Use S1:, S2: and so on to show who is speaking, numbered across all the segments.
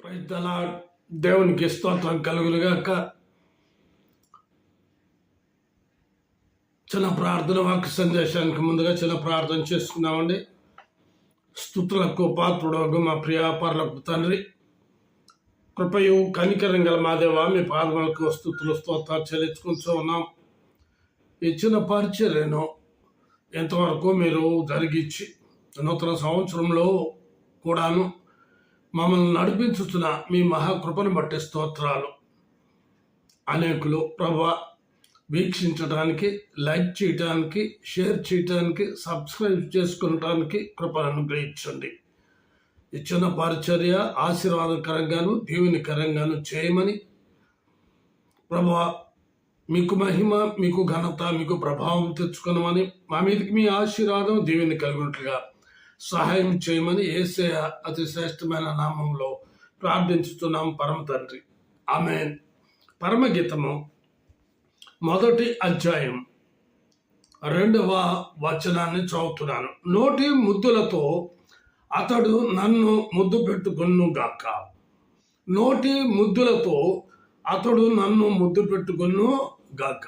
S1: Praise దేవునికి స్తోత్రం కలుగులుగాక. చిన్న ప్రార్థన వాక్య సందేశానికి ముందుగా చిన్న ప్రార్థన చేసుకున్నామండి. స్తుతులకు పాత్రుడోగు మా ప్రియాపరులకు తండ్రి, కృపయు కనికరం గల మా దేవా, మీ పాదములకు స్తుతులు స్తోత్రాలు చెల్లించుకుంటూ ఉన్నాం. ఈ చిన్న పరిచర్యను ఎంతవరకు మీరు జరిగించి నూతన సంవత్సరంలో కూడాను మమ్మల్ని నడిపించుతున్న మీ మహాకృపను బట్టి స్తోత్రాలు. అనేకులు ప్రభువా వీక్షించడానికి, లైక్ చేయడానికి, షేర్ చేయడానికి, సబ్స్క్రైబ్ చేసుకునడానికి కృపను అనుగ్రహించండి. ఇచ్చిన పరిచర్య ఆశీర్వాదకరంగాను దీవెనకరంగాను చేయమని ప్రభువా మీకు మహిమ, మీకు ఘనత, మీకు ప్రభావం తెచ్చుకున్నామని, మా మీదకి మీ ఆశీర్వాదం దీవెని కలిగినట్లుగా సహాయం చేయమని యేసయ్య అతి శ్రేష్టమైన నామంలో ప్రార్థించుతున్నాం పరమ తండ్రి, ఆమేన్. పరమగీతము 1వ అధ్యాయం 2వ వచనాన్ని చదువుతున్నాను. నోటి ముద్దులతో అతడు నన్ను ముద్దు పెట్టుకొనుగాక. నోటి ముద్దులతో అతడు నన్ను ముద్దు పెట్టుకొను గాక.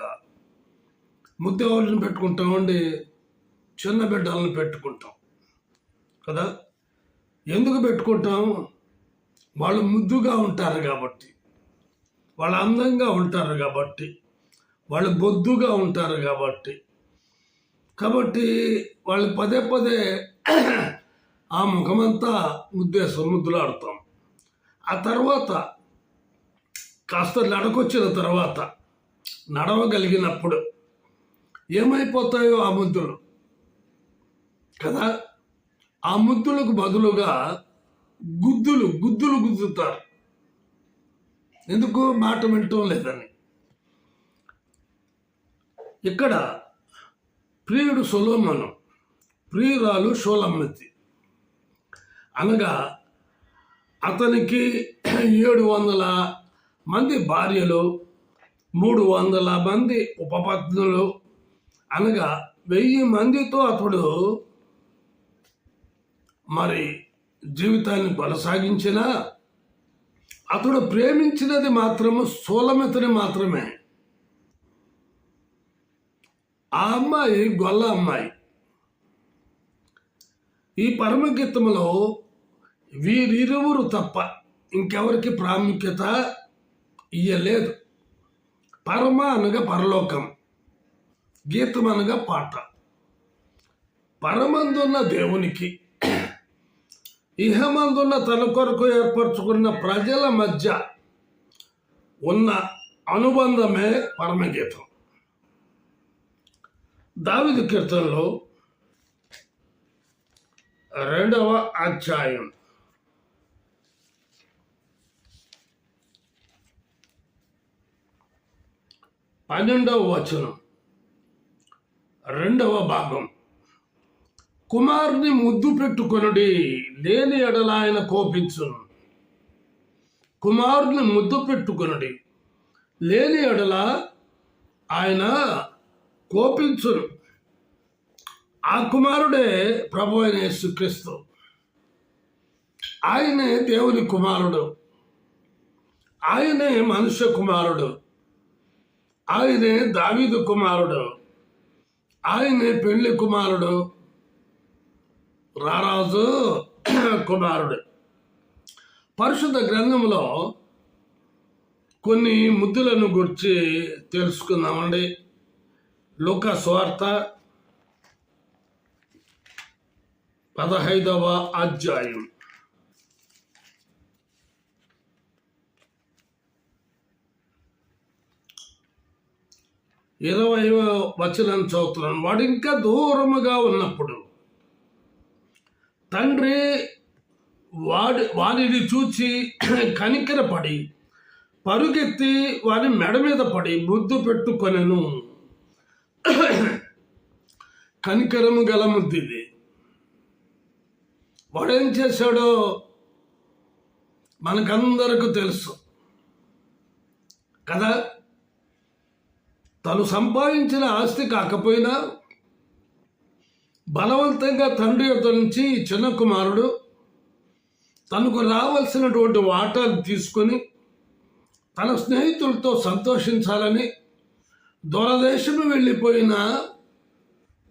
S1: ముద్దు ఎవరిని పెట్టుకుంటామండి? చిన్న బిడ్డలను పెట్టుకుంటాం కదా. ఎందుకు పెట్టుకుంటాం? వాళ్ళు ముద్దుగా ఉంటారు కాబట్టి, వాళ్ళు అందంగా ఉంటారు కాబట్టి, వాళ్ళు బొద్దుగా ఉంటారు కాబట్టి వాళ్ళు పదే పదే ఆ ముఖమంతా ముద్దులాడుతాం. ఆ తర్వాత కాస్త నడకొచ్చిన తర్వాత, నడవగలిగినప్పుడు ఏమైపోతాయో ఆ ముద్దులు కదా. ఆ ముద్దులకు బదులుగా గుద్దులు గుద్దుతారు. ఎందుకు? మాట వింటం లేదని. ఇక్కడ ప్రియుడు సొలొమోను, ప్రియురాలు షూలమ్మతి అనగా అతనికి 700 మంది భార్యలు, 300 మంది ఉపపత్నులు, అనగా 1000 మందితో అతడు మరి జీవితాన్ని కొనసాగించిన అతడు ప్రేమించినది మాత్రము షూలమ్మతిని మాత్రమే. ఆ అమ్మాయి గొల్ల అమ్మాయి. ఈ పరమగీతములో వీరిరువురు తప్ప ఇంకెవరికి ప్రాముఖ్యత ఇయ్యలేదు. పరమ అనగా పరలోకం, గీతం అనగా పాట. పరమందున్న దేవునికి, ఇహమందున్న తన కొరకు ఏర్పరచుకున్న ప్రజల మధ్య ఉన్న అనుబంధమే పరమగీతం. దావీదు కీర్తనలో 2వ అధ్యాయం 12వ వచనం 2వ భాగం. కుమారుని ముద్దు పెట్టుకొనుడి, లేని ఎడల ఆయన కోపించును. కుమారుని ముద్దు పెట్టుకొనుడి, లేని ఎడల ఆయన కోపించును. ఆ కుమారుడే ప్రభు అయిన యేసుక్రీస్తు. ఆయనే దేవుని కుమారుడు, ఆయనే మనుష్య కుమారుడు, ఆయనే దావీదు కుమారుడు, ఆయనే పెళ్లి కుమారుడు, రారాజు కుమారుడు. పరిశుద్ధ గ్రంథంలో కొన్ని ముద్దులను గురించి తెలుసుకుందామండి. లూకా సువార్త 15వ అధ్యాయం 20వ వచనం చదువుతున్నాను. వాడు ఇంకా దూరముగా ఉన్నప్పుడు తండ్రి వారిని చూచి కనికరపడి పరుగెత్తి వారి మెడ మీద పడి ముద్దు పెట్టుకొనెను. కనికరము గల ముద్దిది. వాడేం చేశాడో మనకందరకు తెలుసు కదా. తను సంపాదించిన ఆస్తి కాకపోయినా బలవంతంగా తండ్రి యొద్ద నుంచి చిన్న కుమారుడు తనకు రావాల్సినటువంటి వాటాను తీసుకొని తన స్నేహితులతో సంతోషించాలని దూరదేశము వెళ్ళిపోయిన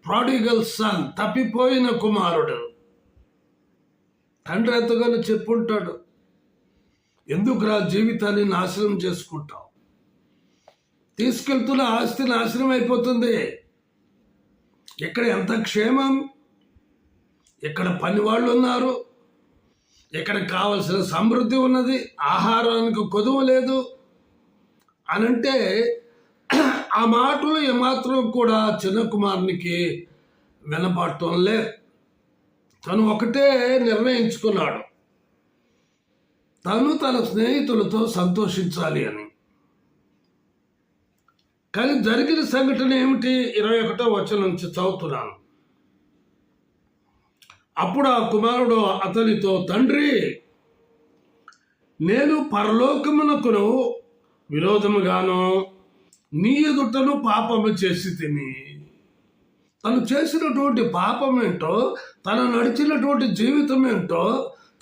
S1: ప్రాడిగల్ సన్, తప్పిపోయిన కుమారుడు తండ్రి ఎంతగానో చెప్పుంటాడు, ఎందుకురా జీవితాన్ని నాశనం చేసుకుంటావు, తీసుకెళ్తున్న ఆస్తి నాశనం అయిపోతుంది, ఇక్కడ ఎంత క్షేమం, ఇక్కడ పని వాళ్ళు ఉన్నారు, ఇక్కడ కావలసిన సమృద్ధి ఉన్నది, ఆహారానికి కొదువు లేదు అనంటే ఆ మాటలు ఏమాత్రం కూడా చిన్న కుమారునికి వినపడటం లేదు. తను ఒకటే నిర్ణయించుకున్నాడు, తను తన స్నేహితులతో సంతోషించాలి అని. కానీ జరిగిన సంఘటన ఏమిటి? 21వ వచనం నుంచి చదువుతున్నాను. అప్పుడు ఆ కుమారుడు అతనితో, తండ్రి, నేను పరలోకమునకును విరోధముగాను నీ ఎదుటను పాపము చేసి తిని. తను చేసినటువంటి పాపం ఏంటో, తను నడిచినటువంటి జీవితం ఏంటో,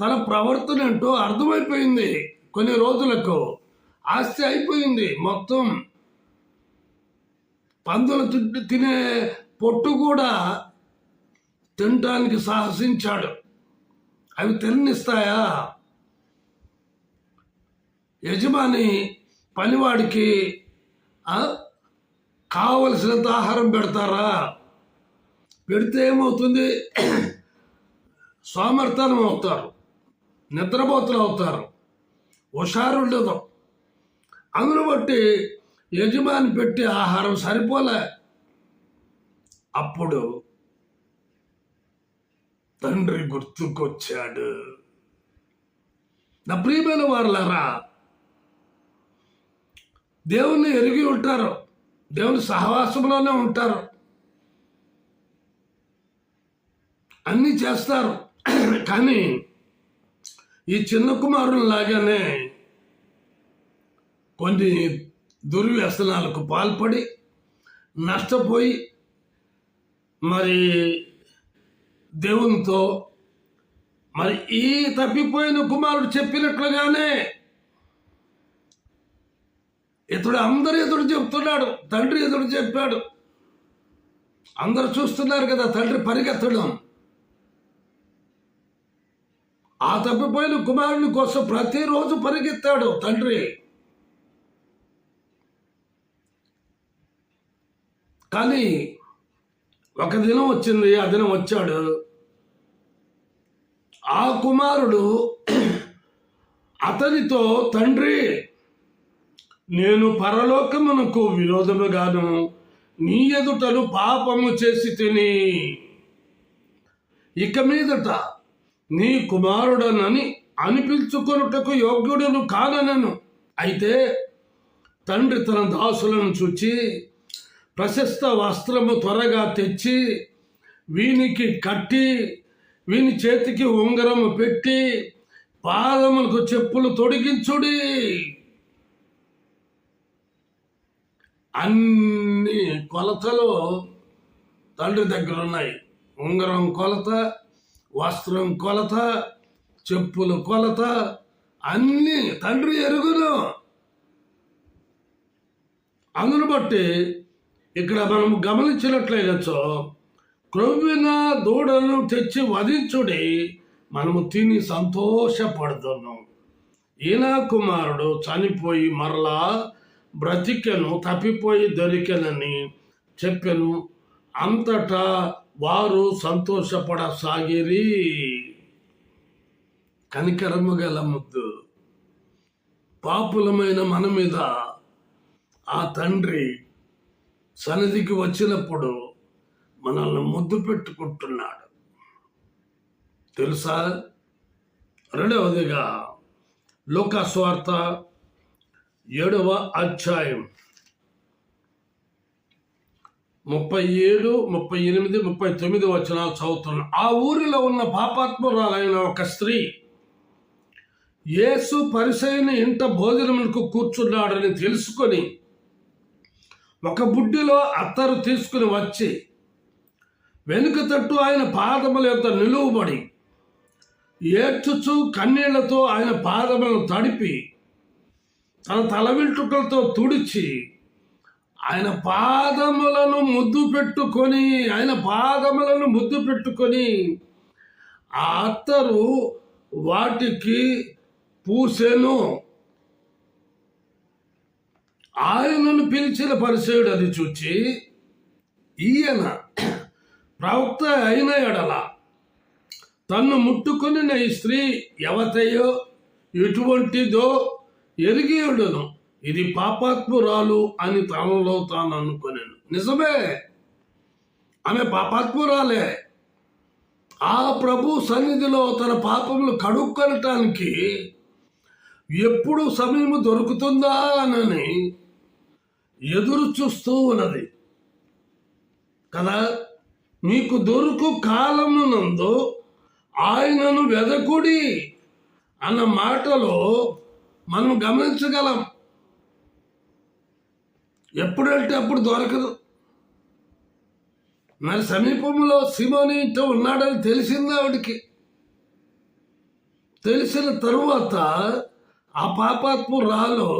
S1: తన ప్రవర్తన ఏంటో అర్థమైపోయింది. కొన్ని రోజులకు ఆస్తి అయిపోయింది మొత్తం. పందులు తినే పొట్టు కూడా తినటానికి సాహసించాడు. అవి తిన్నిస్తాయా? యజమాని పనివాడికి కావలసినంత ఆహారం పెడతారా? పెడితే ఏమవుతుంది? సోమర్థనం అవుతారు, నిద్రపోతులు అవుతారు, హుషారు ఉండదు. అందును బట్టి యజమాని పెట్టి ఆహారం సరిపోలే. అప్పుడు తండ్రి గుర్తుకొచ్చాడు. నా ప్రియమైన వారులారా, దేవుణ్ణి ఎరిగి ఉంటారు, దేవుని సహవాసంలోనే ఉంటారు, అన్నీ చేస్తారు. కానీ ఈ చిన్న కుమారుని లాగానే కొన్ని దుర్వ్యసనాలకు పాల్పడి నష్టపోయి మరి దేవునితో మరి ఈ తప్పిపోయిన కుమారుడు చెప్పినట్లుగానే ఇతడు అందరు ఎదురు చెప్తున్నాడు, తండ్రి ఎదురు చెప్పాడు. అందరు చూస్తున్నారు కదా తండ్రి పరిగెత్తడం. ఆ తప్పిపోయిన కుమారుని కోసం ప్రతిరోజు పరిగెత్తాడు తండ్రి. కానీ ఒక దినం వచ్చింది, ఆ దినం వచ్చాడు. ఆ కుమారుడు అతనితో, తండ్రి, నేను పరలోకమునకు విరోధముగాను నీ ఎదుటను పాపము చేసి తిని, ఇక మీదట నీ కుమారుడనని అనిపించుకొనుటకు యోగ్యుడును కాననను. అయితే తండ్రి తన దాసులను చూచి ప్రశస్త వస్త్రము త్వరగా తెచ్చి వీనికి కట్టి, వీని చేతికి ఉంగరము పెట్టి, పాదములకు చెప్పులు తొడిగించుడి. అన్ని కొలతలు తండ్రి దగ్గర ఉన్నాయి. ఉంగరం కొలత, వస్త్రం కొలత, చెప్పులు కొలత, అన్నీ తండ్రి ఎరుగును. అందును బట్టి ఇక్కడ మనం గమనించినట్లయినచో, క్రొవ్విన దూడను తెచ్చి వధించుడి, మనము తిని సంతోషపడుతున్నాం. ఈయన కుమారుడు చనిపోయి మరలా బ్రతికెను, తప్పిపోయి దొరికెనని చెప్పెను. అంతటా వారు సంతోషపడసాగిరి. కనికరము గల ముద్దు పాపులమైన మన మీద ఆ తండ్రి సన్నిధికి వచ్చినప్పుడు మనల్ని ముద్దు పెట్టుకుంటున్నాడు తెలుసా. రెండవదిగా లూకా సువార్త 7వ అధ్యాయం 37, 38, 39 వచనాలు చదువుతున్నాను. ఆ ఊరిలో ఉన్న పాపాత్మురాలైన ఒక స్త్రీ యేసు పరిసయ్యుని ఇంట భోజనములకు కూర్చున్నాడని తెలుసుకొని ఒక బుడ్డిలో అత్తరు తీసుకుని వచ్చి వెనుక తట్టు ఆయన పాదముల యొక్క నిలువబడి ఏడ్చుచు కన్నీళ్లతో ఆయన పాదములను తడిపి తన తల వెంట్రుకలతో తుడిచి ఆయన పాదములను ముద్దు పెట్టుకొని ఆ అత్తరు వాటికి పూసెను. ఆయనను పిలిచిన పరిసయుడు అది చూచి, ఈయన ప్రవక్త అయిన ఎడల తన్ను ముట్టుకొని ఈ స్త్రీ ఎవతయో ఎటువంటిదో ఎరిగియుడును, ఇది పాపాత్మురాలు అని తనలో తాను అనుకునేను. నిజమే, ఆమె పాపాత్మురాలే. ఆ ప్రభు సన్నిధిలో తన పాపములు కడుక్కొనటానికి ఎప్పుడు సమయం దొరుకుతుందా అని ఎదురు చూస్తూ ఉన్నది కదా. మీకు దొరుకు కాలమునందు ఆయనను వెదకుడి అన్న మాటలో మనం గమనించగలం. ఎప్పుడంటే అప్పుడు దొరకదు. మరి సమీపంలో సీమోను ఇంట్లో ఉన్నాడని తెలిసింది ఆవిడికి. తెలిసిన తరువాత ఆ పాపాత్మురాలు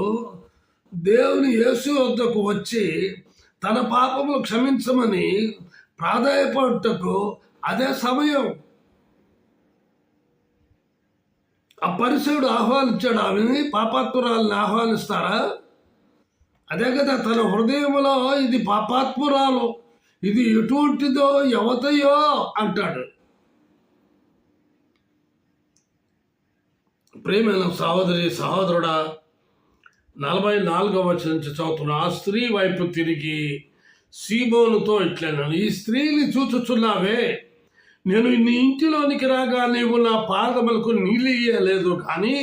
S1: దేవుని యేసు వద్దకు వచ్చి తన పాపములు క్షమించమని ప్రాధాయపడుటకు అదే సమయం. ఆ పరిసయుడు ఆహ్వానించాడు ఆమెని. పాపాత్మురాలని ఆహ్వానిస్తారా? అదే కదా, తన హృదయంలో ఇది పాపాత్మురాలు, ఇది ఎటువంటిదో ఎవతయో అంటాడు. ప్రేమైన సహోదరి సహోదరుడా, 44వ వచనం నుంచి చదువుతున్న. ఆ స్త్రీ వైపు తిరిగి సీమోనుతో ఇట్లనెను, ఈ స్త్రీని చూచుచున్నావే, నేను నీ ఇంటిలోనికి రాగా నీవు నా పాదములకు నీళ్ళు ఇయ్యలేదు, కానీ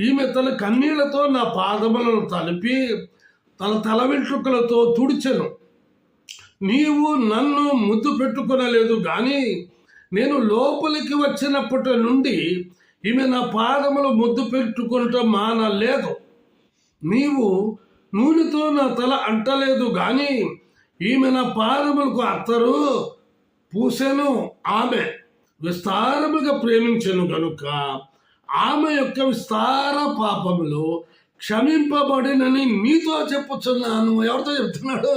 S1: ఈమె తన కన్నీళ్లతో నా పాదములను తలిపి తన తల వెంట్రుకలతో తుడిచెను. నీవు నన్ను ముద్దు పెట్టుకొనలేదు, కానీ నేను లోపలికి వచ్చినప్పటి నుండి ఈమె నా పాదములు ముద్దు పెట్టుకుంటూ మానలేదు. నీవు నూనెతో నా తల అంటలేదు, కానీ ఈమె నా పాదములకు అత్తరు పూసెను. ఆమె విస్తారముగా ప్రేమించెను గనుక ఆమె యొక్క విస్తార పాపములు క్షమింపబడినని నీతో చెప్పుచున్నాను. ఎవరితో చెప్తున్నాడు?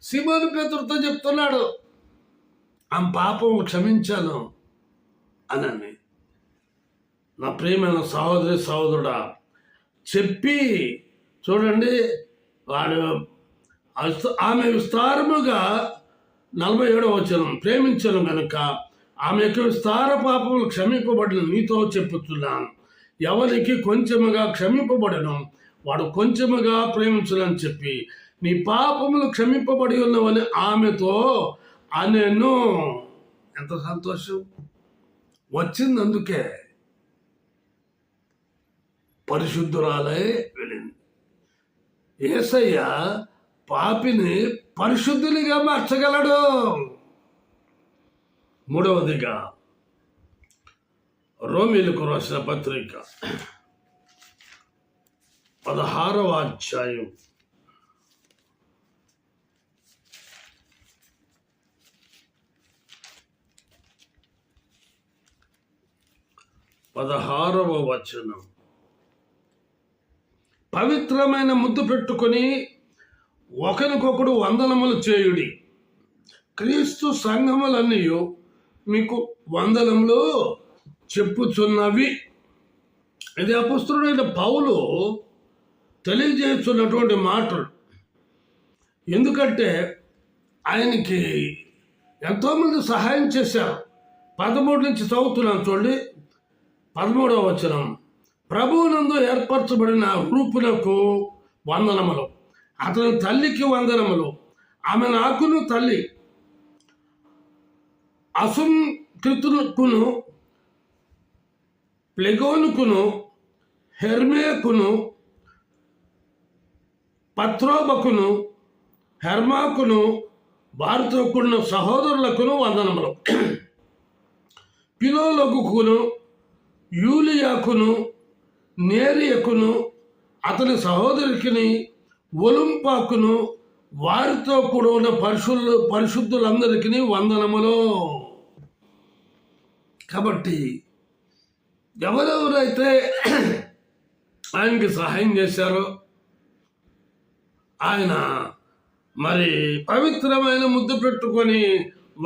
S1: సీమోను పేతురుతో చెప్తున్నాడు. ఆమె పాపము క్షమించాను అని. నా ప్రియమైన సహోదరి సహోదరుడా, చెప్పి చూడండి, వాడు ఆమె విస్తారముగా 47వ వచనం ప్రేమించను గనుక ఆమె యొక్క విస్తార పాపములు క్షమింపబడిన నీతో చెప్పుతున్నాను. ఎవరికి కొంచెముగా క్షమింపబడను వాడు కొంచెముగా ప్రేమించునని చెప్పి నీ పాపములు క్షమింపబడి ఉన్నవని ఆమెతో అనెను. ఎంత సంతోషం వచ్చింది. అందుకే పరిశుద్ధురాలై వెళ్ళింది. యేసయ్య పాపిని పరిశుద్ధునిగా మార్చగలడు. మూడవదిగా రోమీయులకు రాసిన పత్రిక 16వ అధ్యాయం 16వ వచనం. పవిత్రమైన ముద్దు పెట్టుకొని ఒకరికొకడు వందనములు చేయుడి. క్రీస్తు సంఘములన్నీ మీకు వందనములు చెప్పుచున్నవి. ఇది అపొస్తలుడైన పౌలు తెలియజేస్తున్నటువంటి మాటలు. ఎందుకంటే ఆయనకి ఎంతోమంది సహాయం చేశారు. 13 నుంచి చదువుతున్నాను చూడండి. 13వ వచనం. ప్రభువునందు ఏర్పరచబడిన రూపునకు వందనములు, అతని తల్లికి వందనములు. ఆమె నాకును తల్లి. అసుంకృతుకును ప్లెగోనుకును హెర్మేకును పత్రోబకును హెర్మాకును వారితో కూడిన సహోదరులకును వందనములు. పిలోలకును యూలియాకును నేరియకును అతని సహోదరికి ఒలుంపాకును వారితో కూడా ఉన్న పరిశుద్ధులందరికీ వందనములు. కాబట్టి ఎవరెవరైతే ఆయనకి సహాయం చేశారో ఆయన మరి పవిత్రమైన ముద్దు పెట్టుకొని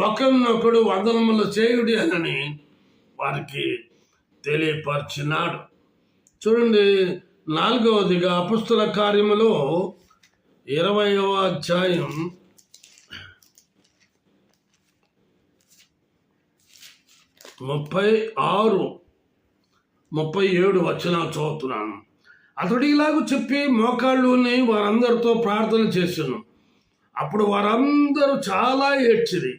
S1: ఒకరినొకడు వందనములు చేయుడి అని వారికి తెలియపరిచినాడు. చూడండి, 4వదిగా అపొస్తల కార్యములో 20వ అధ్యాయం 36, 37 వచనాలు చదువుతున్నాను. అతడు ఇలాగ చెప్పి మోకాళ్ళుని వారందరితో ప్రార్థన చేశాను. అప్పుడు వారందరూ చాలా ఏడ్చిరి.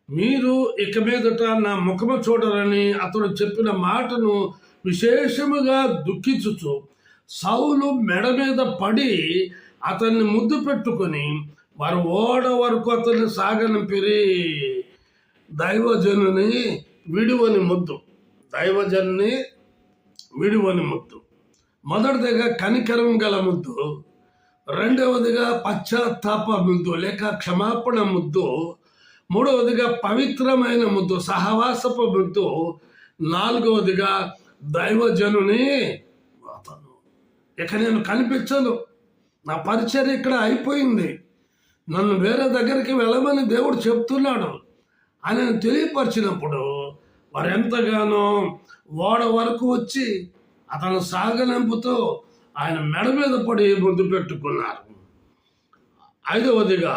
S1: మీరు ఇక మీదట నా ముఖము చూడరని అతడు చెప్పిన మాటను విశేషముగా దుఃఖించుచు సౌలు మెడ మీద పడి అతన్ని ముద్దు పెట్టుకొని వారు ఓడ వరకు అతన్ని సాగనంపిరి. దైవజనుని విడువని ముద్దు, దైవజనుని విడువని ముద్దు. మొదటిదిగా కనికరం గల ముద్దు, రెండవదిగా పశ్చాత్తాప ముద్దు లేక క్షమాపణ ముద్దు, మూడవదిగా పవిత్రమైన ముద్దు సహవాసపు ముద్దు, 4వదిగా దైవజనుని అతను. ఇక నేను కనిపించను, నా పరిచర్య ఇక్కడ అయిపోయింది, నన్ను వేరే దగ్గరికి వెళ్ళమని దేవుడు చెప్తున్నాడు అని తెలియపరిచినప్పుడు వారు ఎంతగానో ఓడ వరకు వచ్చి అతను సాగనంపుతో ఆయన మెడ మీద పడి ముద్దు పెట్టుకున్నారు. 5వదిగా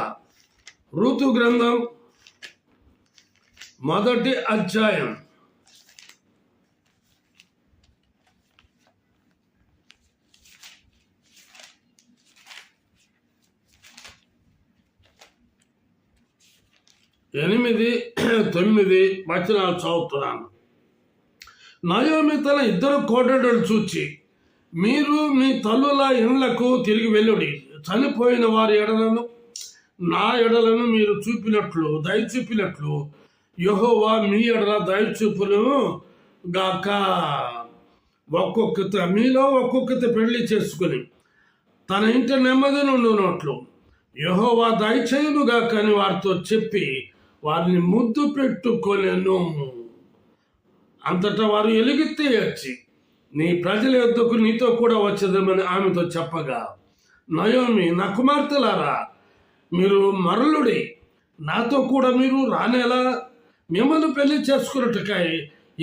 S1: ఋతు గ్రంథం 1వ అధ్యాయం 8, 9 వచనాలు చదువుతున్నాను. నయోమి తన 2 కోడళ్ళు చూచి, మీరు మీ తల్లుల ఇండ్లకు తిరిగి వెళ్ళుడి, చనిపోయిన వారి ఎడలను నా ఎడలను మీరు చూపినట్లు దయ చూపినట్లు యెహోవా మీ ఎడల దయ చూపును గాక. మీలో ఒక్కొక్కటి పెళ్లి చేసుకుని తన ఇంటి నెమ్మది నుండినట్లు యెహోవా దయచేయును గాక అని వారితో చెప్పి వారిని ముద్దు పెట్టుకొనెను. అంతటా వారు ఎలుగెత్తి ఏడ్చి నీ ప్రజల యొద్దకు నీతో కూడా వచ్చేదేమని ఆమెతో చెప్పగా, నయోమి, నా కుమార్తెలారా, మీరు మరలుడి, నాతో కూడా మీరు రానేలా, మిమ్మల్ని పెళ్లి చేసుకున్నట్టుకై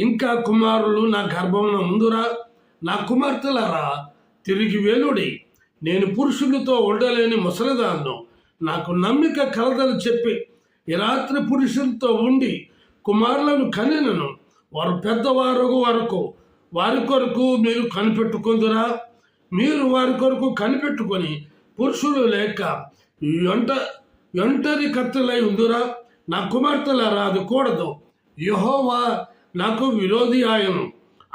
S1: ఇంకా కుమారులు నా గర్భమున ముందురా. నా కుమార్తెలారా, తిరిగి వెలుడి, నేను పురుషులతో ఉండలేని ముసలిదాన్ను, నాకు నమ్మిక కలదని చెప్పి ఈ రాత్రి పురుషులతో ఉండి కుమారులను కనినను. వారు పెద్దవారు వరకు వారి కొరకు మీరు కనిపెట్టుకుందురా. మీరు వారి కొరకు కనిపెట్టుకొని పురుషులు లేక ఒంటరి కత్తులై ఉందురా. నా కుమార్తెలారా, అది కూడదు. యెహోవా నాకు విరోధి ఆయను,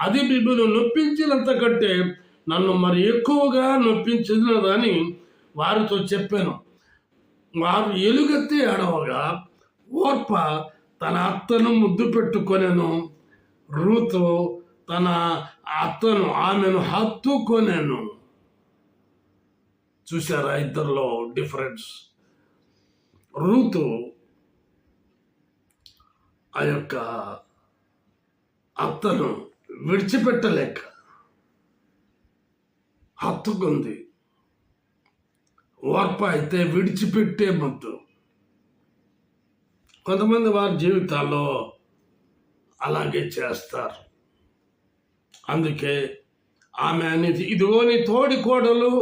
S1: అది మిమ్మల్ని నొప్పించినంత కంటే నన్ను మరి ఎక్కువగా నొప్పించినదని వారితో చెప్పాను. వారు ఎలుగెత్తి ఏడవగా ఓర్ప తన అత్తను ముద్దు పెట్టుకొనెను. రూతు తన అత్తను ఆమెను హత్తుకొనెను. చూసారా ఇద్దరిలో డిఫరెన్స్? రూతు ఆ యొక్క అత్తను విడిచిపెట్టలేక హత్తుకుంది. ఓర్ప అయితే విడిచిపెట్టే ముద్దు. కొంతమంది వారి జీవితాల్లో అలాగే చేస్తారు. అందుకే ఆమె అనేది, ఇదిగో నీ తోడి కోడలు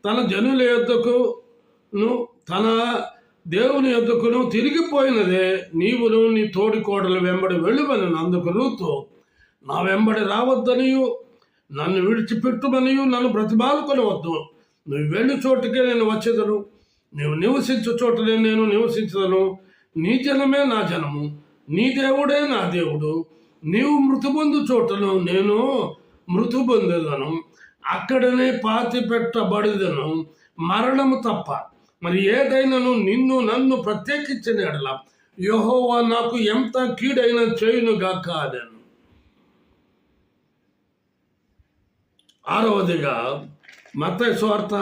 S1: తన జనుల యొద్దకును తన దేవుని యొద్దకును తిరిగిపోయినదే, నీవును నీ తోడి కోడలు వెంబడి వెళ్ళుమని. అందుకు రూతు, నా వెంబడి రావద్దనియు నన్ను విడిచిపెట్టుమనియు నన్ను బ్రతిమాలుకొనవద్దు. నువ్వు వెళ్ళి చోటుకే నేను వచ్చేదను, నువ్వు నివసించు చోటనే నేను నివసించదను. నీ జనమే నా జనము, నీ దేవుడే నా దేవుడు. నీవు మృతి పొందు చోటను నేను మృతి పొందేదను, అక్కడనే పాతి పెట్టబడిదను. మరణము తప్ప మరి ఏదైనాను నిన్ను నన్ను ప్రత్యేకించిన ఎడల యెహోవా నాకు ఎంత కీడైనా చేయునుగాక అదను. 6వదిగా మత్తయి సువార్త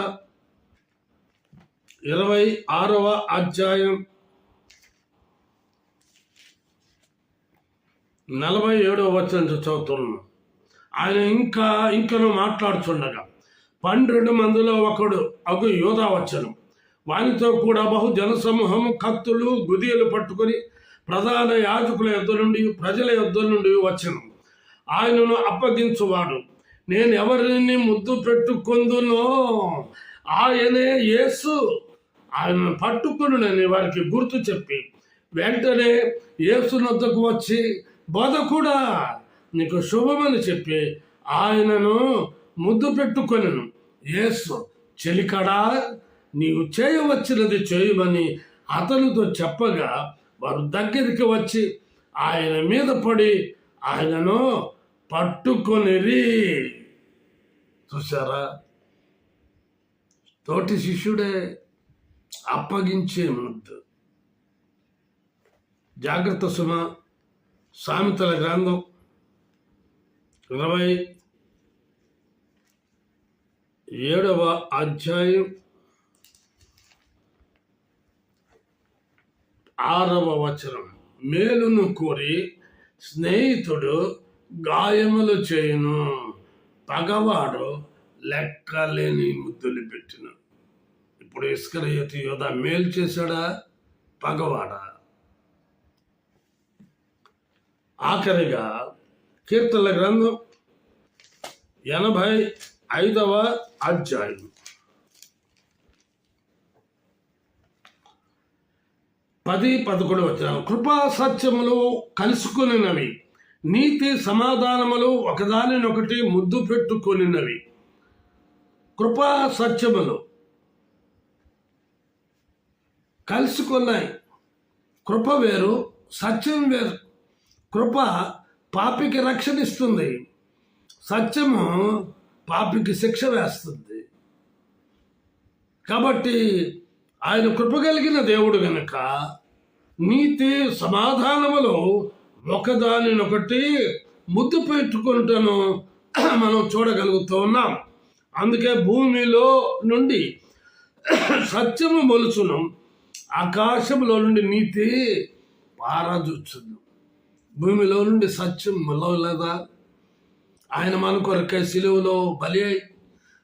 S1: 26వ అధ్యాయం 47వ వచనం చదువుతున్నాను. ఆయన ఇంకను మాట్లాడుచుండగా 12 మందిలో ఒకడు అగు యోధా వచ్చెను. వానితో కూడా బహు జనసమూహము కత్తులు గుదియలు పట్టుకొని ప్రధాన యాజకుల యొద్ద నుండి ప్రజల యొద్ద నుండి వచ్చెను. ఆయనను అప్పగించువాడు నేను ఎవరిని ముద్దు పెట్టుకొందునో ఆయనే యేసు. ఆయనను పట్టుకొనునని వారికి గుర్తు చెప్పి వెంటనే యేసు వద్దకు వచ్చి బోధకుడా నీకు శుభమని చెప్పి ఆయనను ముద్దు పెట్టుకొనెను. యేసు చెలికడా నీవు చేయవచ్చినది చేయమని అతనితో చెప్పగా వారు దగ్గరికి వచ్చి ఆయన మీద పడి ఆయనను పట్టుకొనిరి. చూసారా, తోటి శిష్యుడే అప్పగించే ముద్దు. జాగ్రత్త సుమ. సామెతల గ్రంథం 27వ అధ్యాయం 6వ వచనం. మేలును కోరి స్నేహితుడు గాయములు చేయును, పగవాడు లెక్కలేని ముద్దులు పెట్టిన. ఇప్పుడు ఇస్కరియోతు యోధా మేలు చేశాడా, పగవాడా? ఆఖరిగా కీర్తనల గ్రంథం 85వ అధ్యాయం 10-11 వచనాలు. కృపా సత్యములు కలుసుకొనినవి, నీతి సమాధానములు ఒకదానినొకటి ముద్దు పెట్టుకొనినవి. కృపా సత్యములు కలుసుకున్నాయి. కృప వేరు, సత్యం వేరు. కృప పాపికి రక్షణ ఇస్తుంది, సత్యము పాపికి శిక్ష వేస్తుంది. కాబట్టి ఆయన కృప కలిగిన దేవుడు గనుక నీతి సమాధానములు ఒకదానినొకటి ముద్దు పెట్టుకుంటాను మనం చూడగలుగుతూ ఉన్నాం. అందుకే భూమిలో నుండి సత్యము మొలుచును, ఆకాశంలో నుండి నీతి పారజూచును. భూమిలో నుండి సత్యం మొలవలేదా? ఆయన మన కొరకే సిలువలో బలి అయి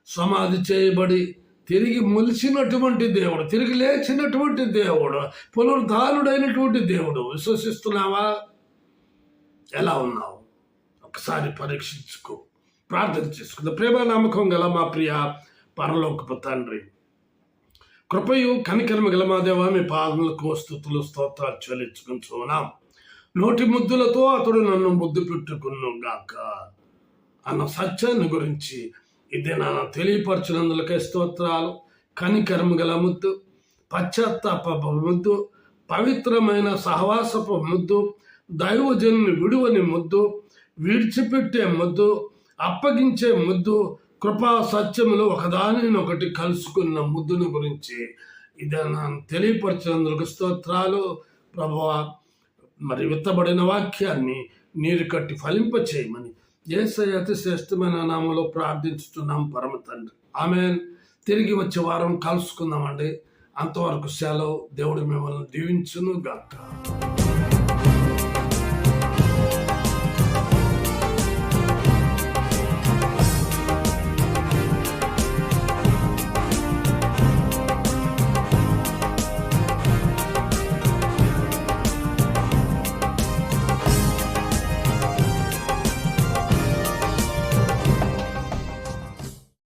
S1: సమాధి చేయబడి తిరిగి మొలిచినటువంటి దేవుడు, తిరిగి లేచినటువంటి దేవుడు, పునరుద్ధానుడైనటువంటి దేవుడు. విశ్వసిస్తున్నావా? ఎలా ఉన్నావు? ఒకసారి పరీక్షించుకో, ప్రార్థన చేసుకుందాం. ప్రేమ నమ్మకం గల మా ప్రియ పరలోకపు తండ్రి, కృపయు కనికరము గల మా దేవా, మీ పాదములకు స్తుతులు స్తోత్రాలు చెల్లించుకుంటున్నాం. నోటి ముద్దులతో అతడు నన్ను ముద్దు పెట్టుకున్నాం గాక అన్న సత్యాన్ని గురించి ఇదే నాన్న తెలియపరచినందులకే స్తోత్రాలు. కనికరము గల ముద్దు, పశ్చాత్తాప ముద్దు, పవిత్రమైన సహవాసపు ముద్దు, దైవజనుని విడువని ముద్దు, విడిచిపెట్టే ముద్దు, అప్పగించే ముద్దు, కృపా సత్యములు ఒకదానినొకటి కలుసుకున్న ముద్దును గురించి ఇదే నన్ను తెలియపరచినందుకు స్తోత్రాలు. ప్రభువా, మరి విత్తబడిన వాక్యాన్ని నీరు కట్టి ఫలింపచేయమని యేసయ్య అతి శ్రేష్టమైన నామములో ప్రార్థించుతున్నాం పరమ తండ్రి. ఆమేన్. తిరిగి వచ్చే వారం కలుసుకుందామండి. అంతవరకు సెలవు. దేవుడు మిమ్మల్ని దీవించును గాక.